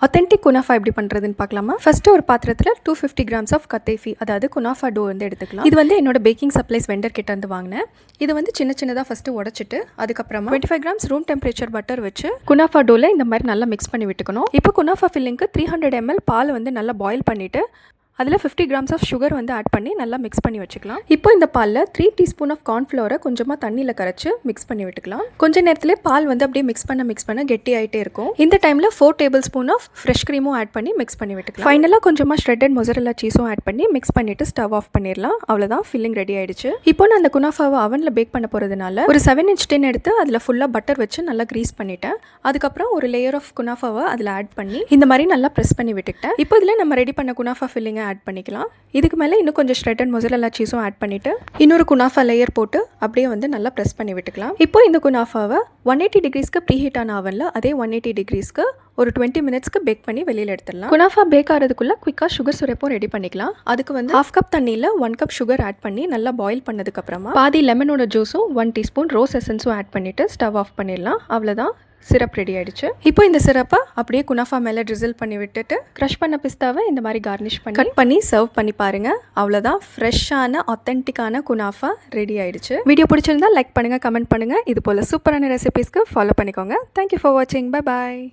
Authentic kunafa எப்படி பண்ணுறதுன்னு பார்க்கலாமா? ஃபஸ்ட்டு ஒரு பாத்திரத்தில் 250 கிராம்ஸ் ஆஃப் கத்தேஃபி, அதாவது குனாஃபா டோ வந்து எடுத்துக்கலாம். இது வந்து என்னோட பேக்கிங் சப்ளைஸ் வெண்டர் கிட்ட வந்து வாங்கினேன். இது வந்து சின்ன சின்னதாக ஃபஸ்ட்டு உடச்சிட்டு அதுக்கப்புறமா 25 கிராம்ஸ் ரூம் டெம்பரேச்சர் பட்டர் வச்சு குனாஃபா டோவில் இந்த மாதிரி நல்லா மிக்ஸ் பண்ணி விட்டுக்கணும். இப்போ குனாஃபா ஃபில்லிங்க்கு 300 ml பால் வந்து நல்லா பாயில் பண்ணிவிட்டு அதில் 50 கிராம்ஸ் ஆஃப் சுகர் வந்து ஆட் பண்ணி நல்லா மிக்ஸ் பண்ணி வச்சுக்கலாம். இப்போ இந்த பாலில் 3 டீஸ்பூன் ஆஃப் கார்ன்ஃப்ளவரை கொஞ்சமாக தண்ணியில் கரைச்சி மிக்ஸ் பண்ணி விட்டுக்கலாம். கொஞ்ச நேரத்தில் பால் வந்து அப்படியே மிக்ஸ் பண்ண கெட்டி ஆகிட்டே இருக்கும். இந்த டைமில் 4 டேபிள் ஸ்பூன் ஆஃப் ஃப்ரெஷ் க்ரீமும் ஆட் பண்ணி மிக்ஸ் பண்ணி விட்டுக்கலாம். ஃபைனலாக கொஞ்சமாக ஷ்ரெட்டட் மொசரெல்லா சீஸும் ஆட் பண்ணி மிக்ஸ் பண்ணிவிட்டு ஸ்டவ் ஆஃப் பண்ணிடலாம். அவ்வளோதான், ஃபில்லிங் ரெடி ஆகிடுச்சு. இப்போ நான் அந்த குனாஃபாவை அவனில் பேக் பண்ண போகிறதுனால ஒரு 7 inch டின் எடுத்து அதில் ஃபுல்லாக பட்டர் வச்சு நல்லா க்ரீஸ் பண்ணிவிட்டேன். அதுக்கப்புறம் ஒரு லேயர் ஆஃப் குனாஃபாவை அதில் ஆட் பண்ணி இந்த மாதிரி நல்லா ப்ரெஸ் பண்ணி விட்டுக்கிட்டேன். இப்போ இதில் நம்ம ரெடி பண்ண குனாஃபா ஃபில்லிங்கை ஆட் பண்ணிக்கலாம். இதுக்கு மேலே இன்னும் கொஞ்சம் ஷ்ரெட்டட் மொசரெல்லா சீஸும் ஆட் பண்ணிவிட்டு இன்னொரு குனாஃபா லேயர் போட்டு அப்படியே வந்து நல்லா ப்ரெஸ் பண்ணி விட்டுக்கலாம். இப்போ இந்த குனாஃபாவை 180 டிகிரிஸ்க்கு ப்ரீஹீட் ஆன அவனில் அதே 180 டிகிரிஸ்க்கு ஒரு 20 மினிட்ஸ்க்கு பேக் பண்ணி வெளியில் எடுத்துடலாம். குனாஃபா பேக் ஆகிறதுக்குள்ளே குயிக்காக சுகர் சிரப்பும் ரெடி பண்ணிக்கலாம். அதுக்கு வந்து 1/2 கப் தண்ணியில் 1 கப் சுகர் ஆட் பண்ணி நல்லா பாயில் பண்ணதுக்கப்புறமா பாதி லெமனோட ஜூஸும் 1 டீஸ்பூன் ரோஸ் எசன்ஸும் ஆட் பண்ணிவிட்டு ஸ்டவ் ஆஃப் பண்ணிடலாம். அவ்வளோதான், சிரப் ரெடி ஆகிடுச்சு. இப்போ இந்த சிரப்பை அப்படியே குனாஃபா மேலே ட்ரிசில் பண்ணி விட்டுட்டு க்ரஷ் பண்ண பிஸ்தாவை இந்த மாதிரி கார்னிஷ் பண்ணி கட் பண்ணி சர்வ் பண்ணி பாருங்கள். அவ்வளோதான், ஃப்ரெஷ்ஷான ஆத்தென்டிக்கான குனாஃபா ரெடி ஆகிடுச்சு. வீடியோ பிடிச்சிருந்தா லைக் பண்ணுங்கள், கமெண்ட் பண்ணுங்கள். இது போல் சூப்பரான ரெசிபீஸ்க்கு ஃபாலோ பண்ணிக்கோங்க. தேங்க்யூ ஃபார் வாட்சிங். Bye bye.